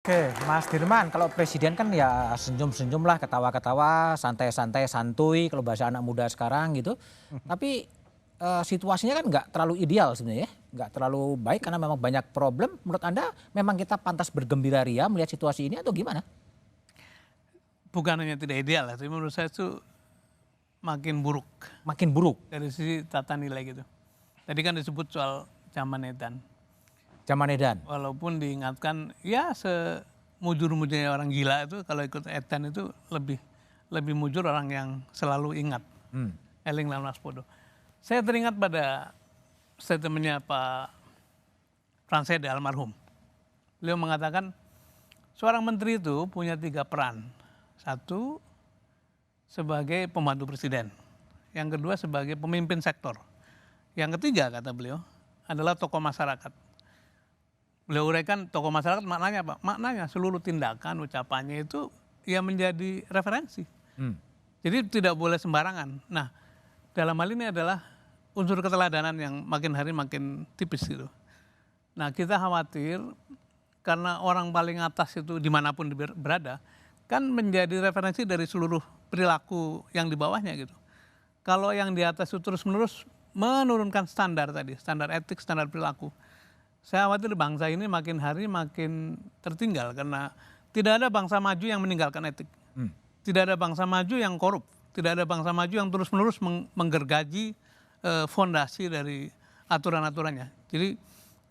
Oke, Mas Dirman, kalau presiden kan ya senyum-senyum lah, ketawa-ketawa, santai-santai, santuy, kalau bahasa anak muda sekarang gitu. Tapi situasinya kan nggak terlalu ideal sebenarnya ya, nggak terlalu baik karena memang banyak problem. Menurut Anda memang kita pantas bergembira ria melihat situasi ini atau gimana? Bukan hanya tidak ideal, tapi menurut saya itu makin buruk Makin buruk dari sisi tata nilai gitu. Tadi kan disebut soal zaman edan. zaman edan. Walaupun diingatkan ya semujur-mujurnya orang gila itu kalau ikut edan itu lebih mujur orang yang selalu ingat. Eling lan waspada. Saya teringat pada statementnya Pak Pransede almarhum. Beliau mengatakan seorang menteri itu punya 3 peran. Satu, sebagai pembantu presiden. Yang kedua sebagai pemimpin sektor. Yang ketiga kata beliau adalah tokoh masyarakat. Beliau uraikan tokoh masyarakat maknanya apa? Maknanya seluruh tindakan, ucapannya itu ya menjadi referensi. Jadi tidak boleh sembarangan. Nah, dalam hal ini adalah unsur keteladanan yang makin hari makin tipis gitu. Nah, kita khawatir karena orang paling atas itu dimanapun berada, kan menjadi referensi dari seluruh perilaku yang di bawahnya gitu. Kalau yang di atas itu terus-menerus menurunkan standar tadi, standar etik, standar perilaku. Saya khawatir bangsa ini makin hari makin tertinggal karena tidak ada bangsa maju yang meninggalkan etik. Tidak ada bangsa maju yang korup. Tidak ada bangsa maju yang terus-menerus menggergaji fondasi dari aturan-aturannya. Jadi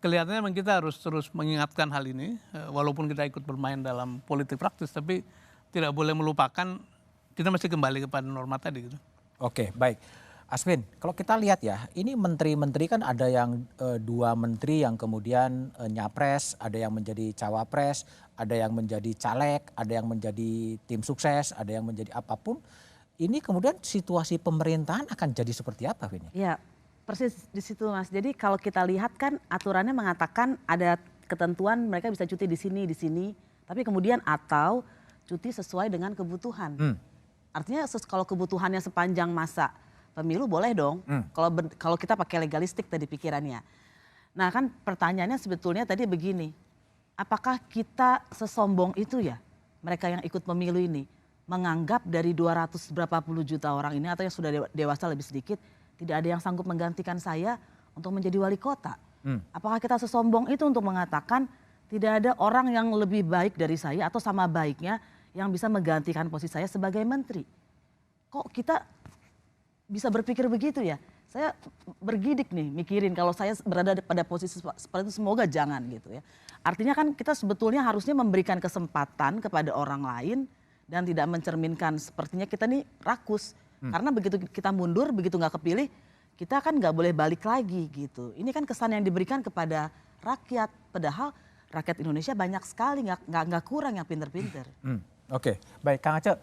kelihatannya memang kita harus terus mengingatkan hal ini, walaupun kita ikut bermain dalam politik praktis, tapi tidak boleh melupakan kita mesti kembali kepada norma tadi gitu. Oke, baik. Aswin, kalau kita lihat ya, ini menteri-menteri kan ada yang 2 menteri yang kemudian nyapres, ada yang menjadi cawapres, ada yang menjadi caleg, ada yang menjadi tim sukses, ada yang menjadi apapun. Ini kemudian situasi pemerintahan akan jadi seperti apa ini? Ya, persis di situ Mas. Jadi kalau kita lihat kan aturannya mengatakan ada ketentuan mereka bisa cuti di sini, tapi kemudian atau cuti sesuai dengan kebutuhan. Artinya kalau kebutuhannya sepanjang masa pemilu boleh dong, kalau kita pakai legalistik tadi pikirannya. Nah kan pertanyaannya sebetulnya tadi begini, apakah kita sesombong itu ya mereka yang ikut pemilu ini menganggap dari 200 berapa puluh juta orang ini atau yang sudah dewasa lebih sedikit tidak ada yang sanggup menggantikan saya untuk menjadi wali kota. Apakah kita sesombong itu untuk mengatakan tidak ada orang yang lebih baik dari saya atau sama baiknya yang bisa menggantikan posisi saya sebagai menteri. Kok kita bisa berpikir begitu ya? Saya bergidik nih mikirin kalau saya berada pada posisi seperti itu semoga jangan gitu ya. Artinya kan kita sebetulnya harusnya memberikan kesempatan kepada orang lain dan tidak mencerminkan sepertinya kita nih rakus. Karena begitu kita mundur, begitu nggak kepilih, kita kan nggak boleh balik lagi gitu. Ini kan kesan yang diberikan kepada rakyat, padahal rakyat Indonesia banyak sekali, nggak kurang yang pinter-pinter. Oke, baik Kang Aceh.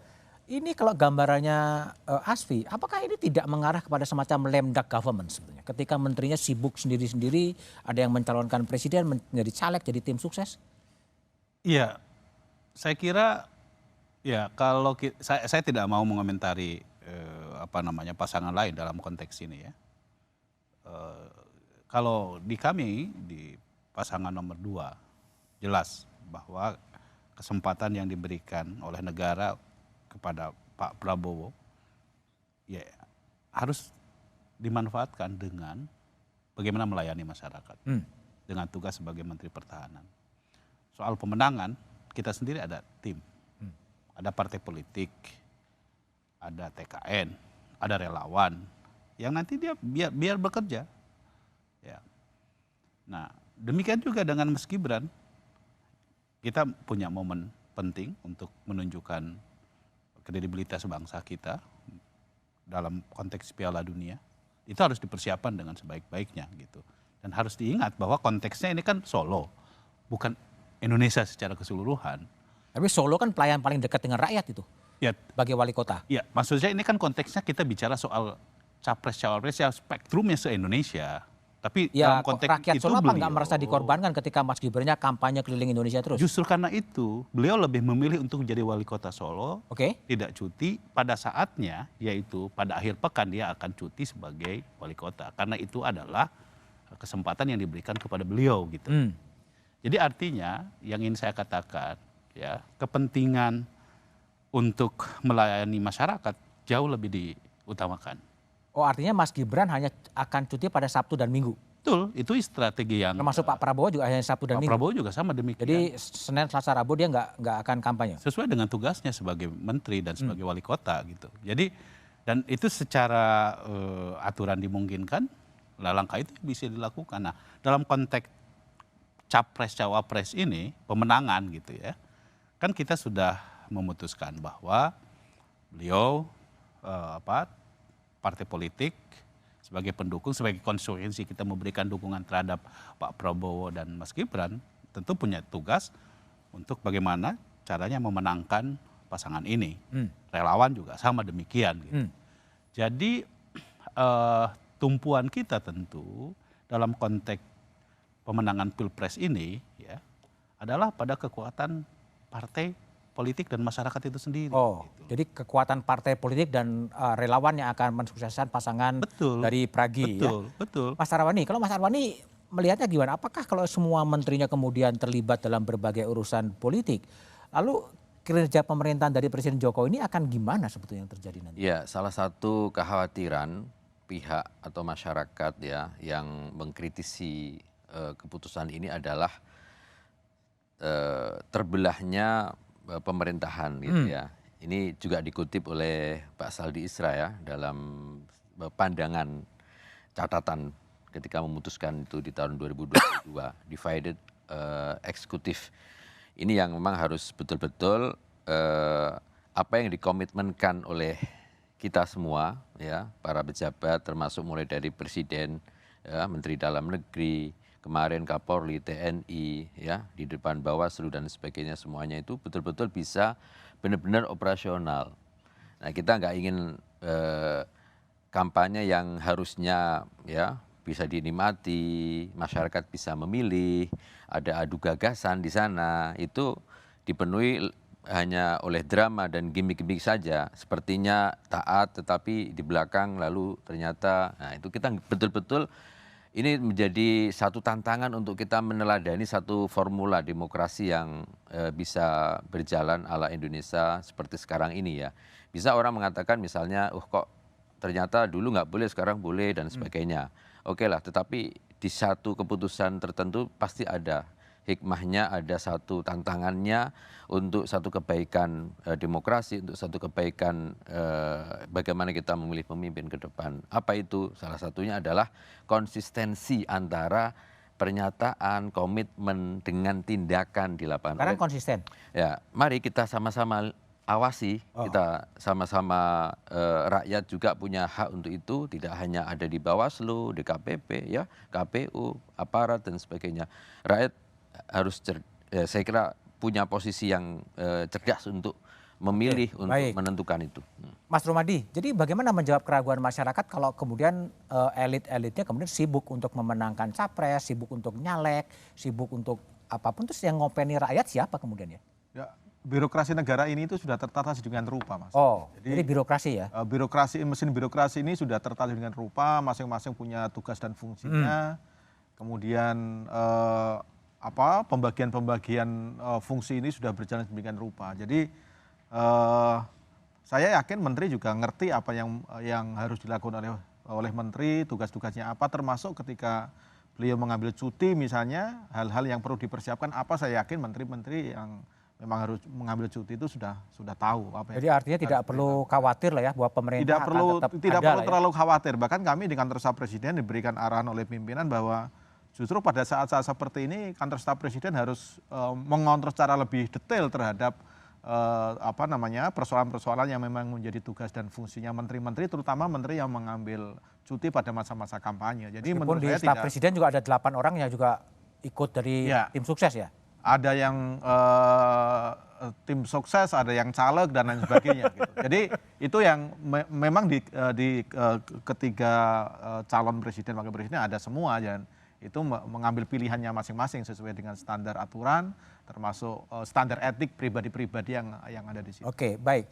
Ini kalau gambarannya Asfi, apakah ini tidak mengarah kepada semacam lame duck government sebetulnya? Ketika menterinya sibuk sendiri-sendiri, ada yang mencalonkan presiden, menjadi caleg, jadi tim sukses? Iya, saya kira ya kalau saya tidak mau mengomentari pasangan lain dalam konteks ini ya. Kalau di kami di pasangan nomor 2 jelas bahwa kesempatan yang diberikan oleh negara kepada Pak Prabowo ya harus dimanfaatkan dengan bagaimana melayani masyarakat dengan tugas sebagai Menteri Pertahanan. Soal pemenangan kita sendiri ada tim, ada partai politik, ada TKN, ada relawan yang nanti dia biar bekerja. Ya. Nah demikian juga dengan Mas Gibran, kita punya momen penting untuk menunjukkan kredibilitas bangsa kita dalam konteks Piala Dunia. Itu harus dipersiapkan dengan sebaik-baiknya gitu. Dan harus diingat bahwa konteksnya ini kan Solo, bukan Indonesia secara keseluruhan. Tapi Solo kan pelayan paling dekat dengan rakyat itu, Ya, bagi wali kota. ya maksudnya ini kan konteksnya kita bicara soal capres-cawapres yang spektrumnya se-Indonesia. Tapi Ya dalam konteks rakyat itu Solo apa nggak beliau merasa dikorbankan ketika Mas Gibran kampanye keliling Indonesia terus? justru karena itu beliau lebih memilih untuk jadi wali kota Solo, Oke. tidak cuti pada saatnya, yaitu pada akhir pekan dia akan cuti sebagai wali kota. Karena itu adalah kesempatan yang diberikan kepada beliau gitu. Jadi artinya yang ingin saya katakan, ya kepentingan untuk melayani masyarakat jauh lebih diutamakan. Oh, artinya Mas Gibran hanya akan cuti pada Sabtu dan Minggu. Betul, itu strategi yang Termasuk Pak Prabowo juga hanya Sabtu dan Pak Minggu. Prabowo juga sama demikian. Jadi Senin, Selasa, Rabu dia nggak akan kampanye. Sesuai dengan tugasnya sebagai menteri dan sebagai wali kota gitu. Jadi dan itu secara aturan dimungkinkan, langkah itu bisa dilakukan. Nah, dalam konteks capres cawapres ini pemenangan gitu ya, kan kita sudah memutuskan bahwa beliau partai politik sebagai pendukung, sebagai konsekuensi kita memberikan dukungan terhadap Pak Prabowo dan Mas Gibran, tentu punya tugas untuk bagaimana caranya memenangkan pasangan ini. Relawan juga sama demikian. Gitu. Jadi tumpuan kita tentu dalam konteks pemenangan Pilpres ini ya adalah pada kekuatan partai politik dan masyarakat itu sendiri. Oh, gitu. jadi kekuatan partai politik dan relawan yang akan mensukseskan pasangan dari Pragi. Betul, ya. betul. Mas Arwani, kalau Mas Arwani melihatnya gimana? Apakah kalau semua menterinya kemudian terlibat dalam berbagai urusan politik, lalu kinerja pemerintahan dari Presiden Jokowi ini akan gimana sebetulnya yang terjadi nanti? Ya, salah satu kekhawatiran pihak atau masyarakat ya yang mengkritisi keputusan ini adalah terbelahnya pemerintahan gitu ya. Ini juga dikutip oleh Pak Saldi Isra ya dalam pandangan catatan ketika memutuskan itu di tahun 2022 divided executive. Ini yang memang harus betul-betul apa yang dikomitmenkan oleh kita semua ya, para pejabat termasuk mulai dari presiden, ya, menteri dalam negeri, kemarin Kapolri, TNI, ya, di depan Bawaslu dan sebagainya semuanya itu betul-betul bisa benar-benar operasional. Nah, kita nggak ingin kampanye yang harusnya ya bisa dinikmati, masyarakat bisa memilih, ada adu gagasan di sana, itu dipenuhi hanya oleh drama dan gimmick-gimmick saja. Sepertinya taat tetapi di belakang lalu ternyata, nah itu kita betul-betul ini menjadi satu tantangan untuk kita meneladani satu formula demokrasi yang bisa berjalan ala Indonesia seperti sekarang ini ya. Bisa orang mengatakan misalnya, kok ternyata dulu nggak boleh, sekarang boleh dan sebagainya. Oke lah, tetapi di satu keputusan tertentu pasti ada hikmahnya, ada satu tantangannya untuk satu kebaikan demokrasi, untuk satu kebaikan bagaimana kita memilih pemimpin ke depan. Apa itu? Salah satunya adalah konsistensi antara pernyataan, komitmen dengan tindakan di lapangan. Sekarang konsisten. Ya, mari kita sama-sama awasi, kita sama-sama rakyat juga punya hak untuk itu, tidak hanya ada di Bawaslu, DKPP, ya, KPU, aparat dan sebagainya. Rakyat harus saya kira punya posisi yang cerdas untuk memilih, untuk menentukan itu. Mas Rumadi, jadi bagaimana menjawab keraguan masyarakat kalau kemudian elit-elitnya kemudian sibuk untuk memenangkan capres, sibuk untuk nyalek, sibuk untuk apapun, terus yang ngopeni rakyat siapa kemudian ya? Ya, birokrasi negara ini itu sudah tertata sedemikian rupa, Mas. Oh, jadi birokrasi ya? Mesin birokrasi ini sudah tertata sedemikian rupa, masing-masing punya tugas dan fungsinya. Kemudian pembagian fungsi ini sudah berjalan sedemikian rupa. Jadi saya yakin menteri juga ngerti apa yang harus dilakukan oleh menteri, tugas-tugasnya apa, termasuk ketika beliau mengambil cuti misalnya, hal-hal yang perlu dipersiapkan apa, saya yakin menteri-menteri yang memang harus mengambil cuti itu sudah tahu apa. Jadi artinya tidak perlu khawatir lah ya bahwa pemerintah tidak perlu terlalu khawatir. Bahkan kami di kantor staf presiden diberikan arahan oleh pimpinan bahwa justru pada saat-saat seperti ini kantor staf presiden harus mengontrol secara lebih detail terhadap persoalan-persoalan yang memang menjadi tugas dan fungsinya menteri-menteri, terutama menteri yang mengambil cuti pada masa-masa kampanye. Jadi meskipun di staf presiden juga ada 8 orang yang juga ikut dari tim sukses ya? Ada yang tim sukses, ada yang caleg dan lain sebagainya. Gitu. Jadi itu yang memang di ketiga calon presiden, wakil presiden ada semua, dan itu mengambil pilihannya masing-masing sesuai dengan standar aturan, termasuk standar etik pribadi-pribadi yang ada di situ. Oke, baik.